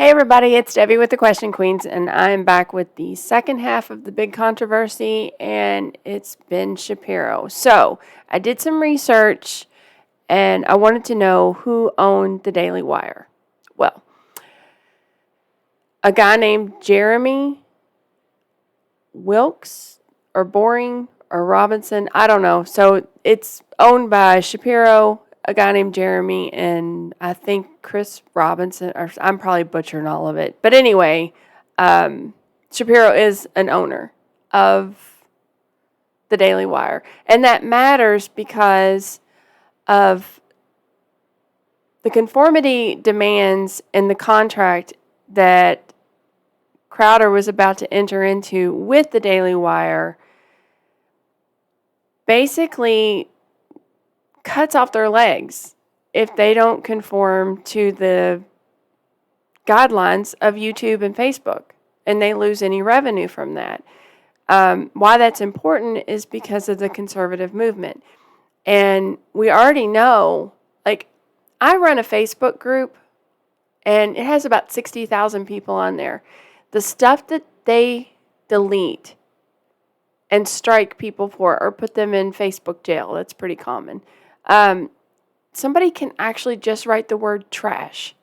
Hey everybody, it's Debbie with the Question Queens, and I'm back with the second half of the big controversy, and it's Ben Shapiro. So, I did some research, and I wanted to know who owned the Daily Wire. Well, a guy named Jeremy Wilkes, or Boring, or Robinson, I don't know. So, it's owned by Shapiro, a guy named Jeremy, and I think Chris Robinson, or I'm probably butchering all of it. But anyway, Shapiro is an owner of the Daily Wire. And that matters because of the conformity demands in the contract that Crowder was about to enter into with the Daily Wire. Basically cuts off their legs if they don't conform to the guidelines of YouTube and Facebook, and they lose any revenue from that. Why that's important is because of the conservative movement. And we already know, like, I run a Facebook group, and it has about 60,000 people on there. The stuff that they delete and strike people for or put them in Facebook jail, that's pretty common. Somebody can actually just write the word trash.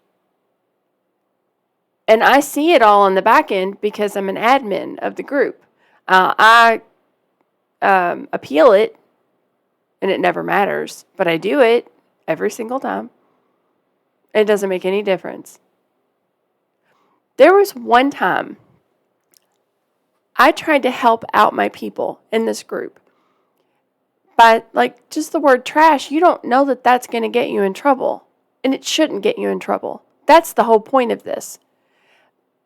And I see it all on the back end because I'm an admin of the group. I appeal it, and it never matters, but I do it every single time. It doesn't make any difference. There was one time I tried to help out my people in this group. But, like, just the word trash, you don't know that that's going to get you in trouble. And it shouldn't get you in trouble. That's the whole point of this.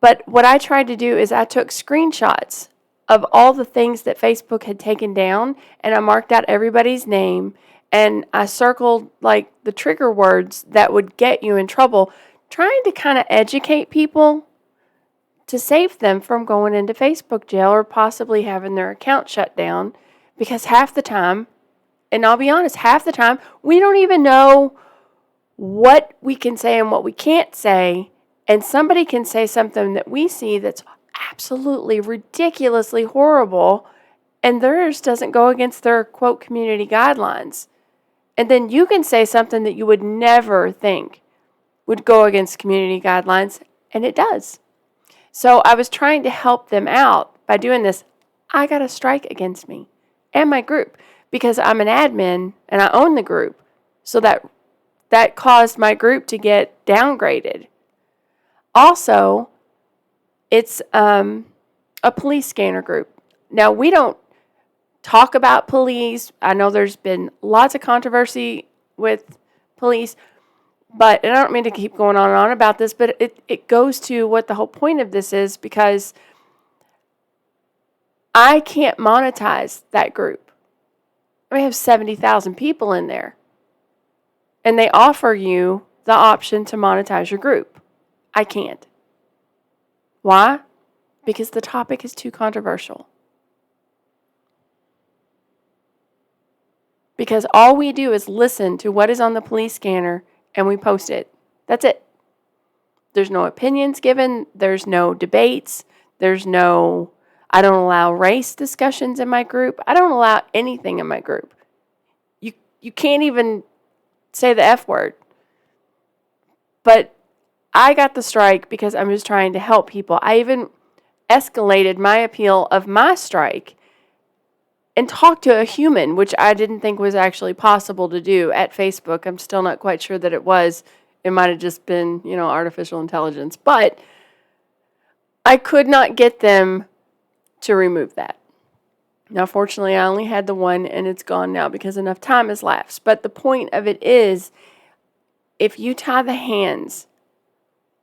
But what I tried to do is I took screenshots of all the things that Facebook had taken down, and I marked out everybody's name, and I circled, like, the trigger words that would get you in trouble, trying to kind of educate people to save them from going into Facebook jail or possibly having their account shut down, because half the time, and I'll be honest, half the time, we don't even know what we can say and what we can't say. And somebody can say something that we see that's absolutely ridiculously horrible, and theirs doesn't go against their, quote, community guidelines. And then you can say something that you would never think would go against community guidelines, and it does. So I was trying to help them out by doing this. I got a strike against me and my group, because I'm an admin and I own the group. So that caused my group to get downgraded. Also, it's a police scanner group. Now, we don't talk about police. I know there's been lots of controversy with police, and I don't mean to keep going on and on about this, but it goes to what the whole point of this is, because I can't monetize that group. We have 70,000 people in there, and they offer you the option to monetize your group. I can't. Why? Because the topic is too controversial. Because all we do is listen to what is on the police scanner and we post it. That's it. There's no opinions given. There's no debates. I don't allow race discussions in my group. I don't allow anything in my group. You can't even say the F word. But I got the strike because I'm just trying to help people. I even escalated my appeal of my strike and talked to a human, which I didn't think was actually possible to do at Facebook. I'm still not quite sure that it was. It might have just been, artificial intelligence. But I could not get them to remove that. Now, fortunately, I only had the one, and it's gone now because enough time has lapsed. But the point of it is, if you tie the hands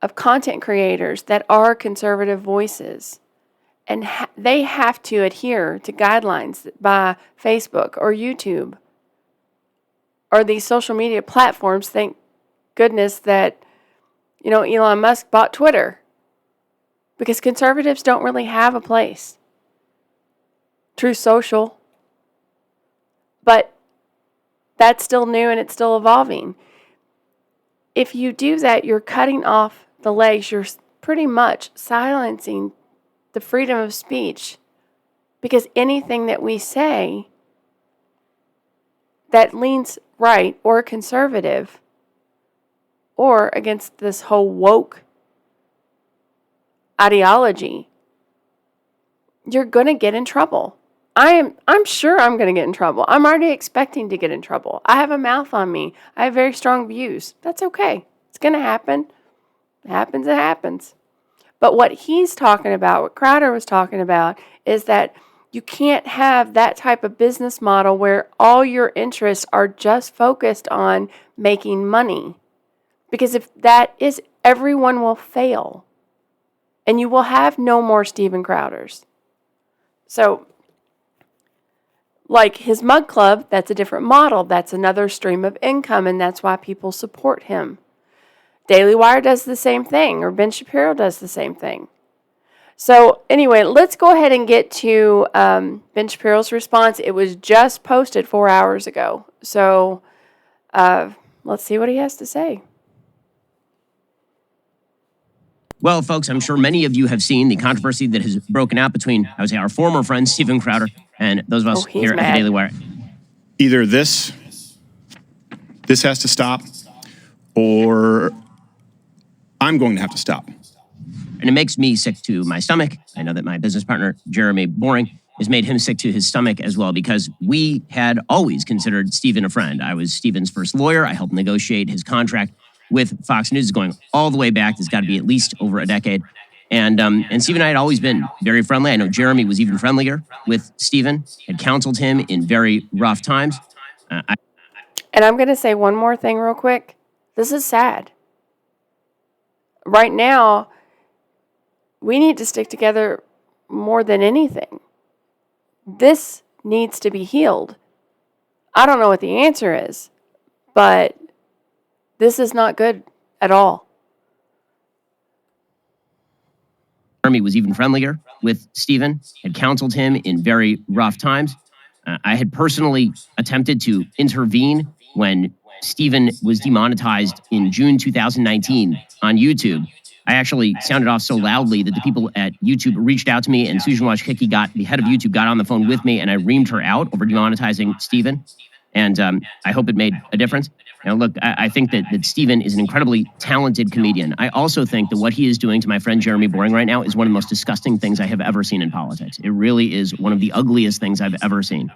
of content creators that are conservative voices, and they have to adhere to guidelines by Facebook or YouTube or these social media platforms. Thank goodness that, Elon Musk bought Twitter, because conservatives don't really have a place. Truth Social. But that's still new and it's still evolving. If you do that, you're cutting off the legs. You're pretty much silencing the freedom of speech, because anything that we say that leans right or conservative or against this whole woke ideology, you're going to get in trouble. I'm sure I'm going to get in trouble. I'm already expecting to get in trouble. I have a mouth on me. I have very strong views. That's okay. It's going to happen. It happens. But what he's talking about, what Crowder was talking about, is that you can't have that type of business model where all your interests are just focused on making money. Because if that is, everyone will fail. And you will have no more Steven Crowders. So, like his mug club, that's a different model. That's another stream of income, and that's why people support him. Daily Wire does the same thing, or Ben Shapiro does the same thing. So anyway, let's go ahead and get to Ben Shapiro's response. It was just posted 4 hours ago. So let's see what he has to say. Well, folks, I'm sure many of you have seen the controversy that has broken out between, I would say, our former friend Steven Crowder and those of us here at the Daily Wire. Either this has to stop, or I'm going to have to stop. And it makes me sick to my stomach. I know that my business partner, Jeremy Boring, has made him sick to his stomach as well, because we had always considered Steven a friend. I was Steven's first lawyer. I helped negotiate his contract with Fox News, going all the way back. It's got to be at least over a decade. And Steven and I had always been very friendly. I know Jeremy was even friendlier with Steven, had counseled him in very rough times. And I'm going to say one more thing real quick. This is sad. Right now, we need to stick together more than anything. This needs to be healed. I don't know what the answer is, but this is not good at all. Jeremy was even friendlier with Steven, had counseled him in very rough times. I had personally attempted to intervene when Steven was demonetized in June 2019 on YouTube. I actually sounded off so loudly that the people at YouTube reached out to me, and Susan Wojcicki, the head of YouTube, got on the phone with me, and I reamed her out over demonetizing Steven. And I hope it made a difference. Now, look, I think that Steven is an incredibly talented comedian. I also think that what he is doing to my friend Jeremy Boring right now is one of the most disgusting things I have ever seen in politics. It really is one of the ugliest things I've ever seen.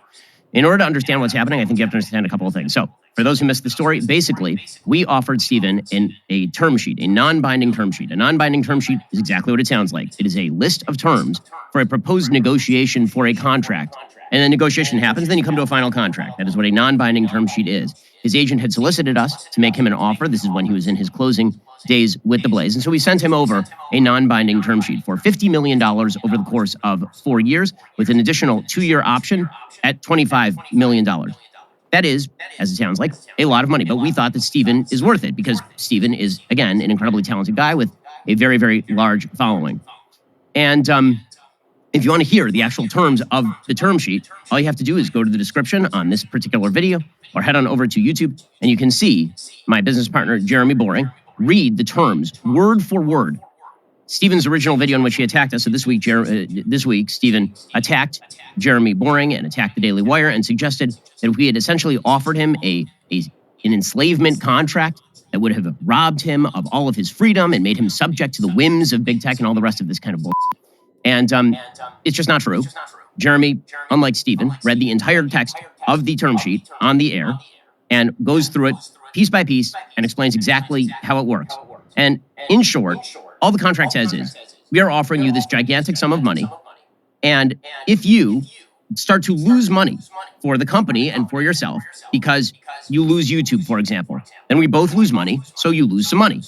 In order to understand what's happening, I think you have to understand a couple of things. So, for those who missed the story, basically, we offered Steven a term sheet, a non-binding term sheet. A non-binding term sheet is exactly what it sounds like. It is a list of terms for a proposed negotiation for a contract. And the negotiation happens, then you come to a final contract. That is what a non-binding term sheet is. His agent had solicited us to make him an offer. This is when he was in his closing days with the Blaze. And so we sent him over a non-binding term sheet for $50 million over the course of 4 years, with an additional 2-year option at $25 million. That is, as it sounds like, a lot of money. But we thought that Steven is worth it, because Steven is, again, an incredibly talented guy with a very, very large following. And if you want to hear the actual terms of the term sheet, all you have to do is go to the description on this particular video or head on over to YouTube, and you can see my business partner, Jeremy Boring, read the terms word for word. Steven's original video in which he attacked us. So this week, Steven attacked Jeremy Boring and attacked the Daily Wire and suggested that if we had essentially offered him an enslavement contract that would have robbed him of all of his freedom and made him subject to the whims of big tech and all the rest of this kind of bullshit. And it's just not true. Jeremy, unlike Steven, read the entire text of the term sheet on the air and goes through it piece by piece and explains exactly how it works. And in short, all the contract says is, we are offering you this gigantic sum of money, and if you start to lose money for the company and for yourself because you lose YouTube, for example, then we both lose money, so you lose some money.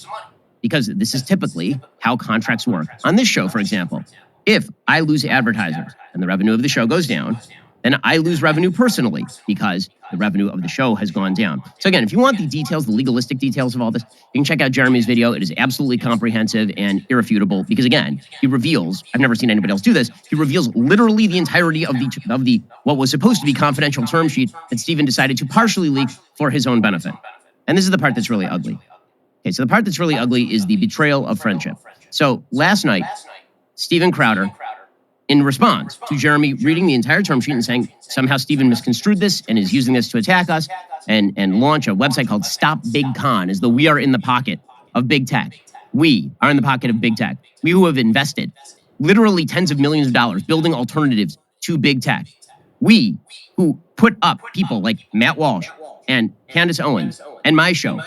Because this is typically how contracts work. On this show, for example, if I lose advertisers and the revenue of the show goes down, then I lose revenue personally because the revenue of the show has gone down. So again, if you want the details, the legalistic details of all this, you can check out Jeremy's video. It is absolutely comprehensive and irrefutable because, again, he reveals, I've never seen anybody else do this, he reveals literally the entirety of the what was supposed to be confidential term sheet that Steven decided to partially leak for his own benefit. And this is the part that's really ugly. Okay, so the part that's really ugly is the betrayal of friendship. So last night, Steven Crowder, in response to Jeremy reading the entire term sheet and saying somehow Steven misconstrued this and is using this to attack us and launch a website called Stop Big Con, as though we are in the pocket of big tech. We are in the pocket of big tech. We who have invested literally tens of millions of dollars building alternatives to big tech. We who put up people like Matt Walsh and Candace Owens and my show.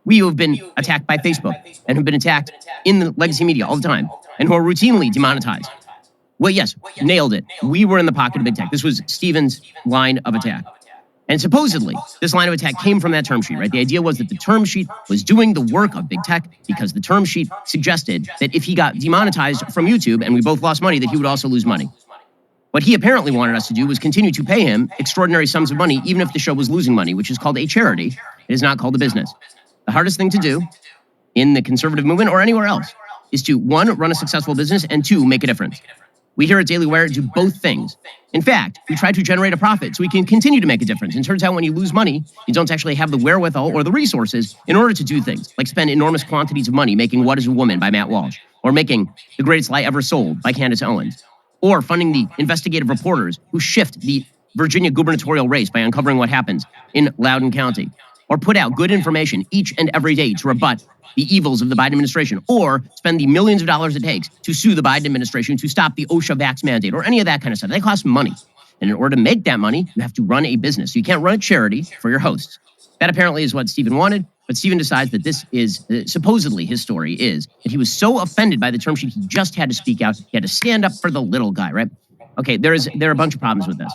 We who have been attacked by Facebook and have been attacked in the legacy media all the time and who are routinely demonetized. Well, yes, nailed it. We were in the pocket of big tech. This was Steven's line of attack. And supposedly, this line of attack came from that term sheet, right? The idea was that the term sheet was doing the work of big tech because the term sheet suggested that if he got demonetized from YouTube and we both lost money, that he would also lose money. What he apparently wanted us to do was continue to pay him extraordinary sums of money, even if the show was losing money, which is called a charity. It is not called a business. The hardest thing to do in the conservative movement or anywhere else is to, one, run a successful business, and two, make a difference. We here at Daily Wire do both things. In fact, we try to generate a profit so we can continue to make a difference. And it turns out when you lose money, you don't actually have the wherewithal or the resources in order to do things, like spend enormous quantities of money making What is a Woman by Matt Walsh, or making The Greatest Lie Ever Sold by Candace Owens, or funding the investigative reporters who shift the Virginia gubernatorial race by uncovering what happens in Loudoun County, or put out good information each and every day to rebut the evils of the Biden administration, or spend the millions of dollars it takes to sue the Biden administration to stop the OSHA vax mandate, or any of that kind of stuff. That costs money. And in order to make that money, you have to run a business. So you can't run a charity for your hosts. That apparently is what Steven wanted, but Steven decides that this is, supposedly his story is, that he was so offended by the term sheet, he just had to speak out. He had to stand up for the little guy, right? Okay, there are a bunch of problems with this.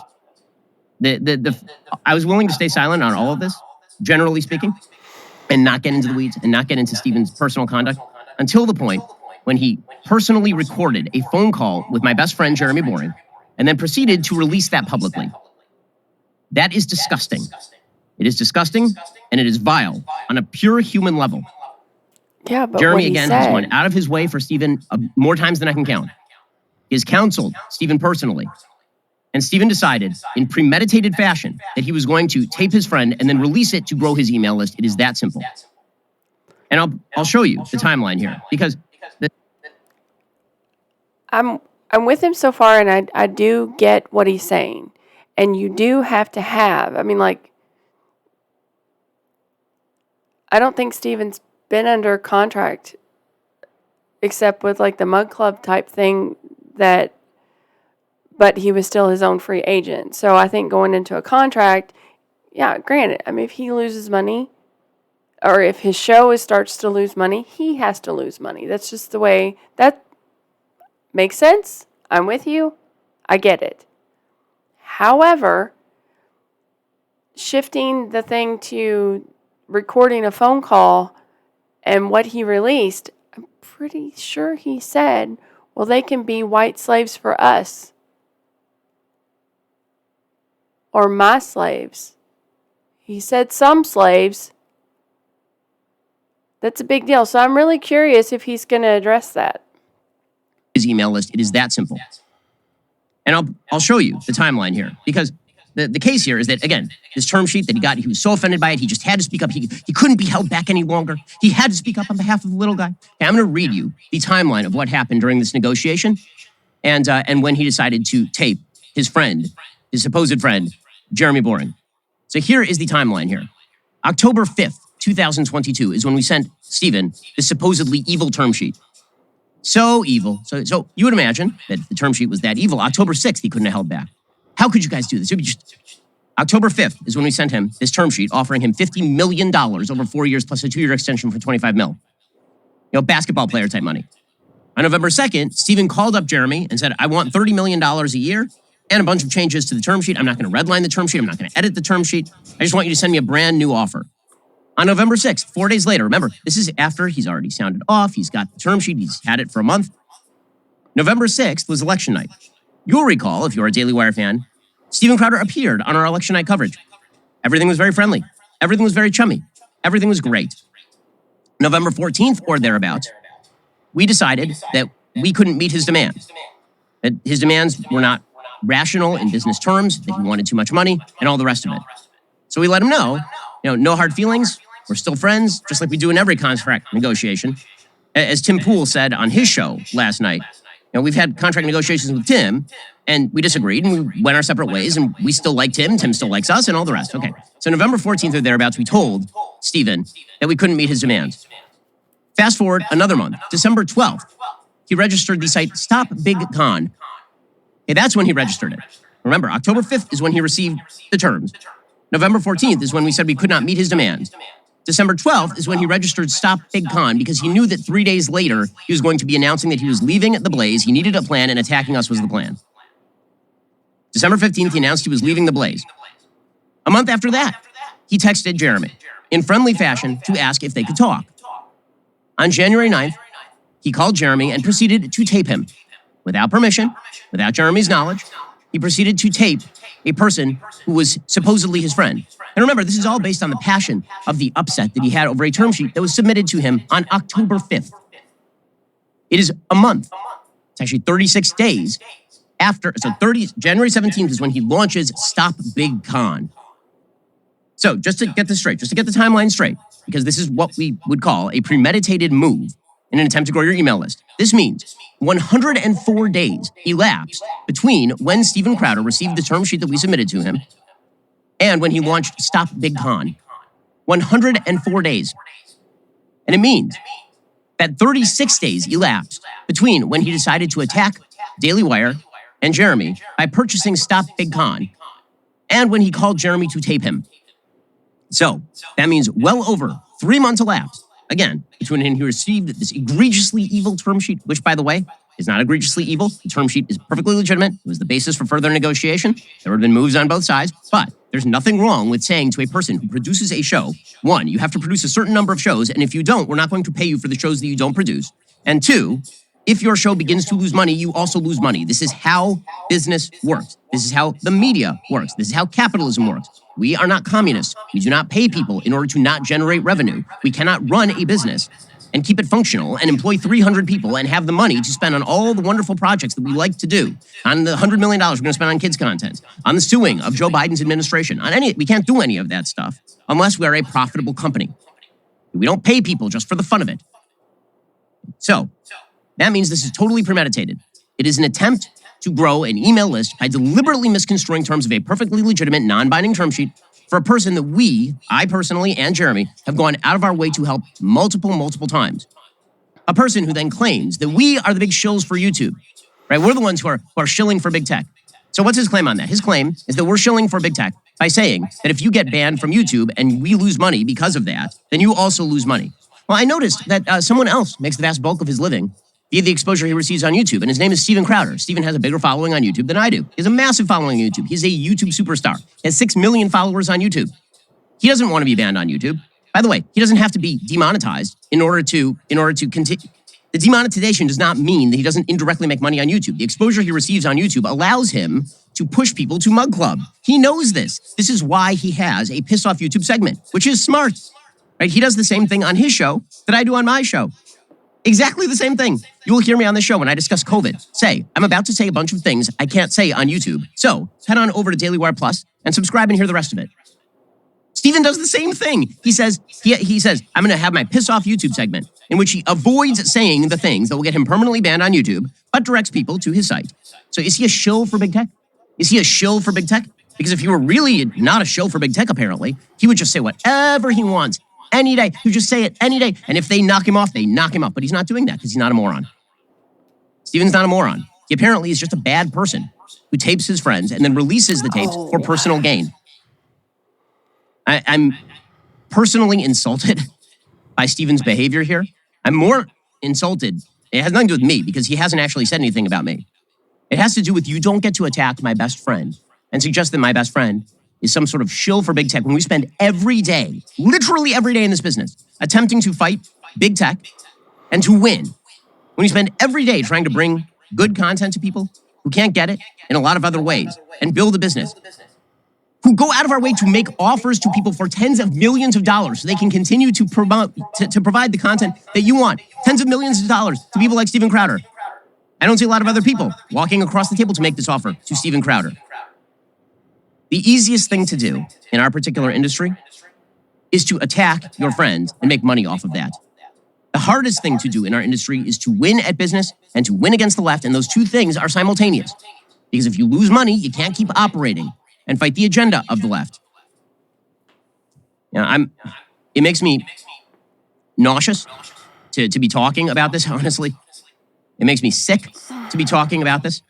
I was willing to stay silent on all of this, generally speaking, and not get into the weeds and not get into Steven's personal conduct until the point when he personally recorded a phone call with my best friend, Jeremy Boring, and then proceeded to release that publicly. That is disgusting. It is disgusting, and it is vile on a pure human level. Yeah, but Jeremy, what again, he has said, gone out of his way for Steven more times than I can count. He has counseled Steven personally. And Steven decided in premeditated fashion that he was going to tape his friend and then release it to grow his email list. It is that simple. And I'll show you the timeline here because I'm with him so far, and I do get what he's saying. And you do have to have, I mean, like, I don't think Steven's been under contract except with like the Mug Club type thing but he was still his own free agent. So I think going into a contract, yeah, granted, I mean, if he loses money or if his show starts to lose money, he has to lose money. That's just the way that makes sense. I'm with you. I get it. However, shifting the thing to recording a phone call and what he released, I'm pretty sure he said, well, they can be white slaves for us. Or my slaves. He said some slaves. That's a big deal. So I'm really curious if he's going to address that. His email list, it is that simple. And I'll show you the timeline here because the case here is that, again, this term sheet that he got, he was so offended by it, he just had to speak up. He couldn't be held back any longer. He had to speak up on behalf of the little guy. Okay, I'm going to read you the timeline of what happened during this negotiation and when he decided to tape his friend, his supposed friend, Jeremy Boring. So here is the timeline here. October 5th, 2022 is when we sent Steven this supposedly evil term sheet. So evil. So you would imagine that the term sheet was that evil. October 6th, he couldn't have held back. How could you guys do this? It would be just October 5th is when we sent him this term sheet offering him $50 million over 4 years plus a 2-year extension for $25 million. You know, basketball player type money. On November 2nd, Steven called up Jeremy and said, I want $30 million a year and a bunch of changes to the term sheet. I'm not going to redline the term sheet. I'm not going to edit the term sheet. I just want you to send me a brand new offer. On November 6th, 4 days later, remember, this is after he's already sounded off. He's got the term sheet. He's had it for a month. November 6th was election night. You'll recall, if you're a Daily Wire fan, Steven Crowder appeared on our election night coverage. Everything was very friendly. Everything was very chummy. Everything was great. November 14th or thereabouts, we decided that we couldn't meet his demands. That his demands were not rational in business terms, that he wanted too much money, and all the rest of it. So we let him know, no hard feelings. We're still friends, just like we do in every contract negotiation. As Tim Pool said on his show last night, we've had contract negotiations with Tim, and we disagreed, and we went our separate ways, and we still like Tim, Tim still likes us, and all the rest. Okay, so November 14th or thereabouts, we told Stephen that we couldn't meet his demands. Fast forward another month, December 12th, he registered the site Stop Big Con. Okay, that's when he registered it. Remember, October 5th is when he received the terms. November 14th is when we said we could not meet his demands. December 12th is when he registered Stop Big Con because he knew that 3 days later, he was going to be announcing that he was leaving the Blaze. He needed a plan, and attacking us was the plan. December 15th, he announced he was leaving the Blaze. A month after that, he texted Jeremy in friendly fashion to ask if they could talk. On January 9th, he called Jeremy and proceeded to tape him. Without permission, without Jeremy's knowledge, he proceeded to tape a person who was supposedly his friend. And remember, this is all based on the passion of the upset that he had over a term sheet that was submitted to him on October 5th. It is a month. It's actually 36 days after. So January 17th is when he launches Stop Big Con. So just to get this straight, just to get the timeline straight, because this is what we would call a premeditated move in an attempt to grow your email list. This means 104 days elapsed between when Steven Crowder received the term sheet that we submitted to him and when he launched Stop Big Con. 104 days. And it means that 36 days elapsed between when he decided to attack Daily Wire and Jeremy by purchasing Stop Big Con and when he called Jeremy to tape him. So that means well over 3 months elapsed, again, between when he received this egregiously evil term sheet, which, by the way, is not egregiously evil. The term sheet is perfectly legitimate. It was the basis for further negotiation. There have been moves on both sides, but there's nothing wrong with saying to a person who produces a show, one, you have to produce a certain number of shows, and if you don't, we're not going to pay you for the shows that you don't produce. And two, if your show begins to lose money, you also lose money. This is how business works. This is how the media works. This is how capitalism works. We are not communists. We do not pay people in order to not generate revenue. We cannot run a business and keep it functional and employ 300 people and have the money to spend on all the wonderful projects that we like to do, on the $100 million we're going to spend on kids content, on the suing of Joe Biden's administration, we can't do any of that stuff unless we are a profitable company. We don't pay people just for the fun of it. So that means this is totally premeditated. It is an attempt to grow an email list by deliberately misconstruing terms of a perfectly legitimate, non-binding term sheet for a person that I personally and Jeremy, have gone out of our way to help multiple times. A person who then claims that we are the big shills for YouTube, right? We're the ones who are shilling for big tech. So what's his claim on that? His claim is that we're shilling for big tech by saying that if you get banned from YouTube and we lose money because of that, then you also lose money. Well, I noticed that someone else makes the vast bulk of his living via the exposure he receives on YouTube, and his name is Steven Crowder. Steven has a bigger following on YouTube than I do. He has a massive following on YouTube. He's a YouTube superstar. He has 6 million followers on YouTube. He doesn't want to be banned on YouTube. By the way, he doesn't have to be demonetized in order to continue. The demonetization does not mean that he doesn't indirectly make money on YouTube. The exposure he receives on YouTube allows him to push people to Mug Club. He knows this. This is why he has a piss off YouTube segment, which is smart. Right? He does the same thing on his show that I do on my show. Exactly the same thing. You will hear me on this show when I discuss COVID. I'm about to say a bunch of things I can't say on YouTube. So head on over to Daily Wire Plus and subscribe and hear the rest of it. Steven does the same thing. He says, I'm going to have my piss off YouTube segment in which he avoids saying the things that will get him permanently banned on YouTube, but directs people to his site. So is he a shill for big tech? Is he a shill for big tech? Because if he were really not a shill for big tech, apparently, he would just say whatever he wants. Any day. You just say it any day. And if they knock him off, they knock him off. But he's not doing that because he's not a moron. Steven's not a moron. He apparently is just a bad person who tapes his friends and then releases the tapes for personal gain. I'm personally insulted by Steven's behavior here. I'm more insulted. It has nothing to do with me because he hasn't actually said anything about me. It has to do with you don't get to attack my best friend and suggest that my best friend is some sort of shill for big tech when we spend every day, literally every day in this business, attempting to fight big tech and to win. When we spend every day trying to bring good content to people who can't get it in a lot of other ways and build a business, who go out of our way to make offers to people for tens of millions of dollars so they can continue to provide the content that you want. Tens of millions of dollars to people like Steven Crowder. I don't see a lot of other people walking across the table to make this offer to Steven Crowder. The easiest thing to do in our particular industry is to attack your friends and make money off of that. The hardest thing to do in our industry is to win at business and to win against the left, and those two things are simultaneous. Because if you lose money, you can't keep operating and fight the agenda of the left. It makes me nauseous to be talking about this, honestly. It makes me sick to be talking about this.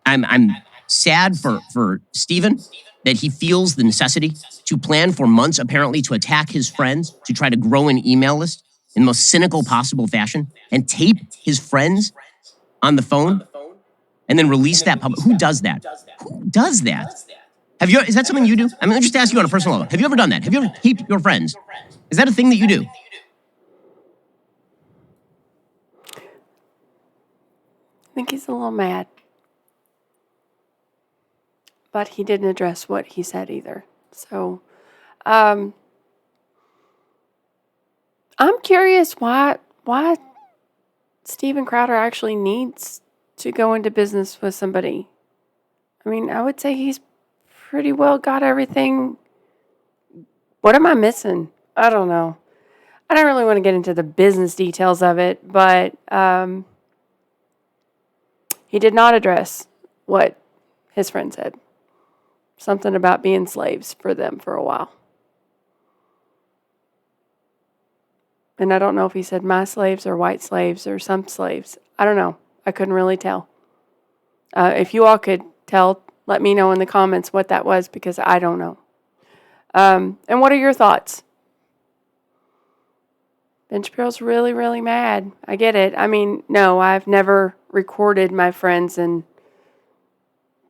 I'm sad for Stephen that he feels the necessity to plan for months, apparently, to attack his friends, to try to grow an email list in the most cynical possible fashion, and tape his friends on the phone, and then release that public. Who does that? Who does that? Is that something you do? I mean, let me just ask you on a personal level. Have you ever done that? Have you ever taped your friends? Is that a thing that you do? I think he's a little mad. But he didn't address what he said either. So, I'm curious why Steven Crowder actually needs to go into business with somebody. I mean, I would say he's pretty well got everything. What am I missing? I don't know. I don't really want to get into the business details of it, but he did not address what his friend said. Something about being slaves for them for a while. And I don't know if he said my slaves or white slaves or some slaves. I don't know. I couldn't really tell. If you all could tell, let me know in the comments what that was, because I don't know. And what are your thoughts? Ben Shapiro's really, really mad. I get it. I mean, no, I've never recorded my friends,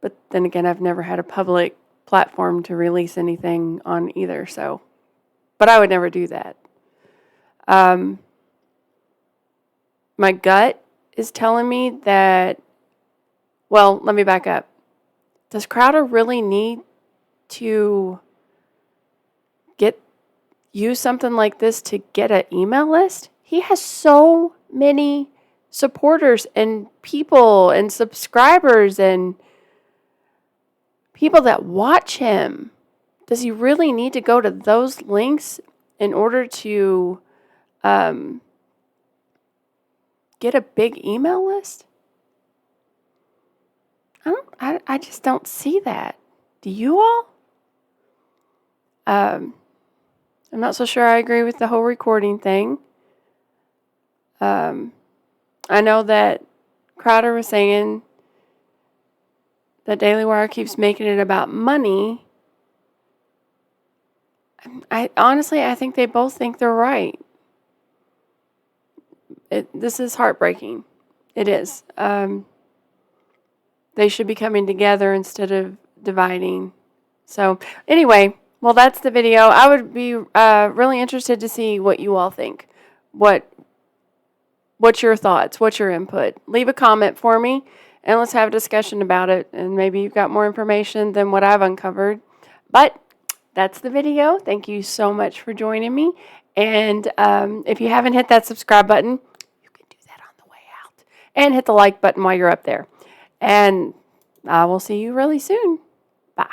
but then again, I've never had a public platform to release anything on either, so. But I would never do that. My gut is telling me that, well, let me back up. Does Crowder really need to use something like this to get an email list? He has so many supporters and people and subscribers and people that watch him. Does he really need to go to those links in order to get a big email list? I just don't see that. Do you all? I'm not so sure I agree with the whole recording thing. I know that Crowder was saying that Daily Wire keeps making it about money. I think they both think they're right. This is heartbreaking. It is. They should be coming together instead of dividing. So anyway, well, that's the video. I would be really interested to see what you all think. What's your thoughts? What's your input? Leave a comment for me, and let's have a discussion about it. And maybe you've got more information than what I've uncovered. But that's the video. Thank you so much for joining me. And if you haven't hit that subscribe button, you can do that on the way out. And hit the like button while you're up there. And I will see you really soon. Bye.